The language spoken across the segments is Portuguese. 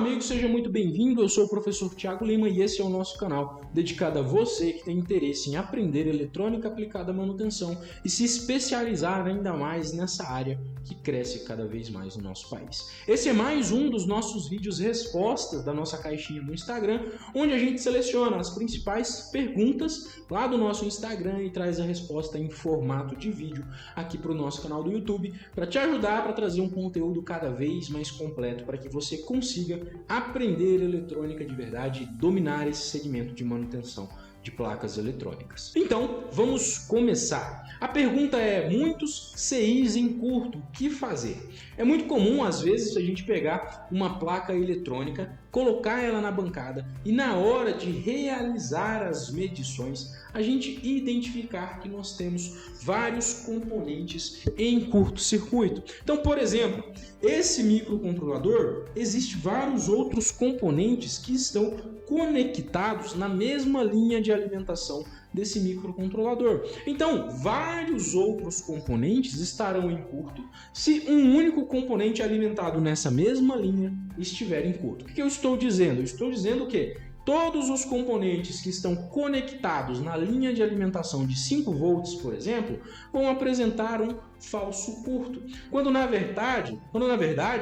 amigo, seja muito bem-vindo. Eu sou o professor Thiago Lima e esse é o nosso canal dedicado a você que tem interesse em aprender eletrônica aplicada à manutenção e se especializar ainda mais nessa área que cresce cada vez mais no nosso país. Esse é mais um dos nossos vídeos respostas da nossa caixinha no Instagram, onde a gente seleciona as principais perguntas lá do nosso Instagram e traz a resposta em formato de vídeo aqui para o nosso canal do YouTube, para te ajudar para trazer um conteúdo cada vez mais completo para que você consiga aprender eletrônica de verdade e dominar esse segmento de manutenção de placas eletrônicas. Então, vamos começar. A pergunta é: muitos CIs em curto, o que fazer? É muito comum, às vezes, a gente pegar uma placa eletrônica, colocar ela na bancada e na hora de realizar as medições, a gente identificar que nós temos vários componentes em curto-circuito. Então, por exemplo, esse microcontrolador, existem vários outros componentes que estão conectados na mesma linha de alimentação desse microcontrolador. Então, vários outros componentes estarão em curto se um único componente alimentado nessa mesma linha estiver em curto. O que eu estou dizendo? Eu estou dizendo que todos os componentes que estão conectados na linha de alimentação de 5 volts, por exemplo, vão apresentar um falso curto, quando na verdade,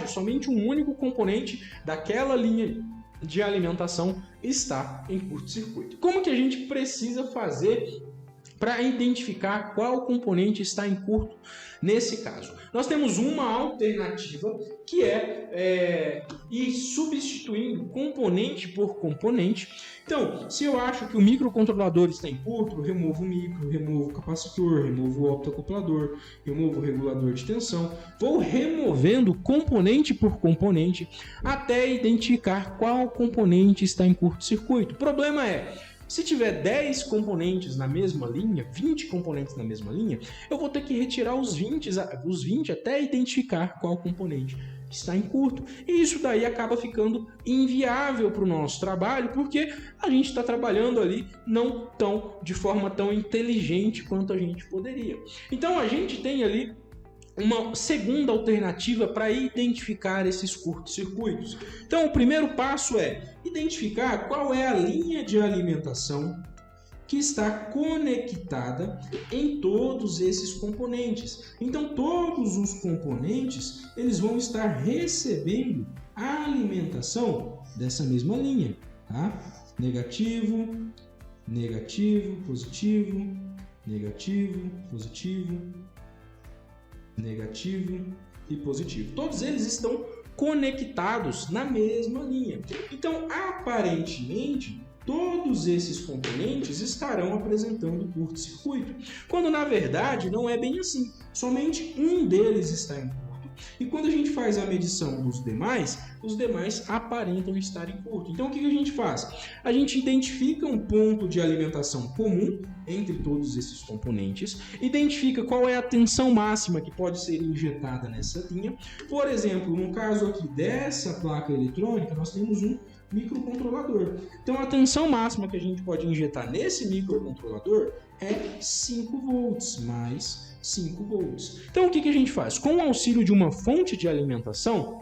somente um único componente daquela linha de alimentação está em curto-circuito. Como que a gente precisa fazer para identificar qual componente está em curto nesse caso? Nós temos uma alternativa que é ir substituindo componente por componente. Então, se eu acho que o microcontrolador está em curto, eu removo o micro, removo o capacitor, removo o optoacoplador, removo o regulador de tensão, vou removendo componente por componente até identificar qual componente está em curto-circuito. O problema é, se tiver 10 componentes na mesma linha, 20 componentes na mesma linha, eu vou ter que retirar os 20 até identificar qual componente está em curto. E isso daí acaba ficando inviável para o nosso trabalho, porque a gente está trabalhando ali de forma tão inteligente quanto a gente poderia. Então a gente tem ali uma segunda alternativa para identificar esses curtos-circuitos. Então o primeiro passo é identificar qual é a linha de alimentação que está conectada em todos esses componentes. Então todos os componentes eles vão estar recebendo a alimentação dessa mesma linha, tá? Negativo, negativo, positivo, negativo, positivo, negativo e positivo. Todos eles estão conectados na mesma linha. Então, aparentemente, todos esses componentes estarão apresentando curto-circuito, quando na verdade não é bem assim. Somente um deles está em curto. E quando a gente faz a medição dos demais, os demais aparentam estar em curto. Então o que a gente faz? A gente identifica um ponto de alimentação comum entre todos esses componentes, identifica qual é a tensão máxima que pode ser injetada nessa linha. Por exemplo, no caso aqui dessa placa eletrônica, nós temos um microcontrolador. Então a tensão máxima que a gente pode injetar nesse microcontrolador é 5 volts mais 5 volts. Então o que a gente faz? Com o auxílio de uma fonte de alimentação,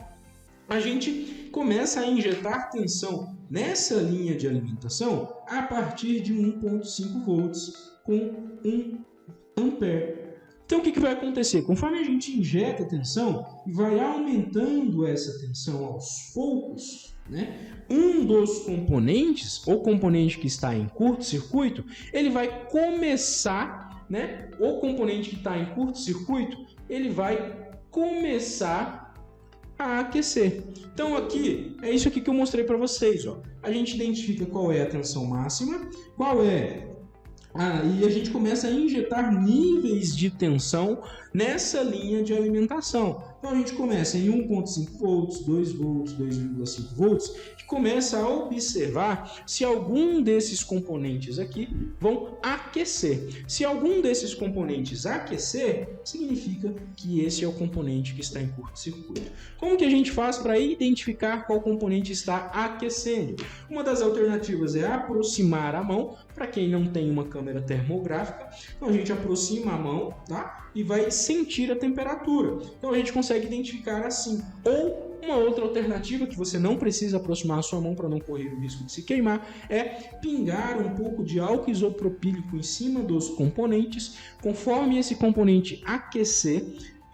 a gente começa a injetar tensão nessa linha de alimentação a partir de 1,5 volts com 1 ampere. Então o que vai acontecer? Conforme a gente injeta tensão e vai aumentando essa tensão aos poucos, né, um dos componentes, ou componente que está em curto-circuito, ele vai começar, né, o componente que está em curto-circuito, ele vai começar a aquecer. Então aqui, é isso aqui que eu mostrei para vocês, ó. A gente identifica qual é a tensão máxima, e a gente começa a injetar níveis de tensão nessa linha de alimentação. Então a gente começa em 1,5 volts, 2 volts, 2,5 volts, e começa a observar se algum desses componentes aqui vão aquecer. Se algum desses componentes aquecer, significa que esse é o componente que está em curto-circuito. Como que a gente faz para identificar qual componente está aquecendo? Uma das alternativas é aproximar a mão. Para quem não tem uma câmera termográfica, então a gente aproxima a mão, tá? E vai sentir a temperatura. Então a gente consegue identificar assim. Ou uma outra alternativa que você não precisa aproximar a sua mão para não correr o risco de se queimar é pingar um pouco de álcool isopropílico em cima dos componentes. Conforme esse componente aquecer,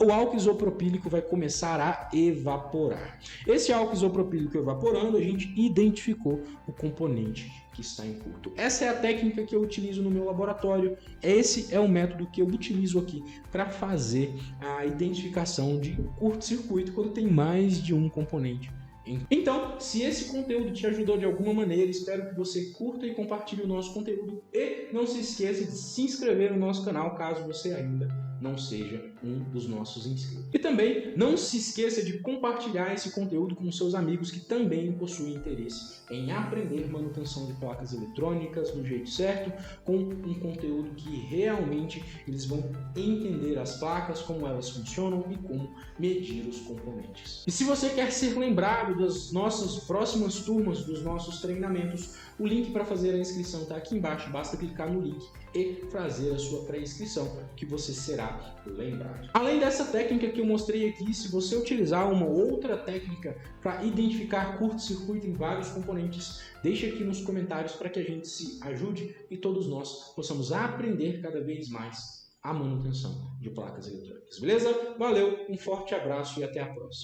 o álcool isopropílico vai começar a evaporar. Esse álcool isopropílico evaporando, a gente identificou o componente que está em curto. Essa é a técnica que eu utilizo no meu laboratório. Esse é o método que eu utilizo aqui para fazer a identificação de curto-circuito quando tem mais de um componente. Então, se esse conteúdo te ajudou de alguma maneira, espero que você curta e compartilhe o nosso conteúdo e não se esqueça de se inscrever no nosso canal caso você ainda não seja um dos nossos inscritos. E também não se esqueça de compartilhar esse conteúdo com seus amigos que também possuem interesse em aprender manutenção de placas eletrônicas do jeito certo, com um conteúdo que realmente eles vão entender as placas, como elas funcionam e como medir os componentes. E se você quer ser lembrado das nossas próximas turmas, dos nossos treinamentos, o link para fazer a inscrição está aqui embaixo, basta clicar no link e fazer a sua pré-inscrição que você será lembrado. Além dessa técnica que eu mostrei aqui, se você utilizar uma outra técnica para identificar curto-circuito em vários componentes, deixe aqui nos comentários para que a gente se ajude e todos nós possamos aprender cada vez mais a manutenção de placas eletrônicas. Beleza? Valeu, um forte abraço e até a próxima.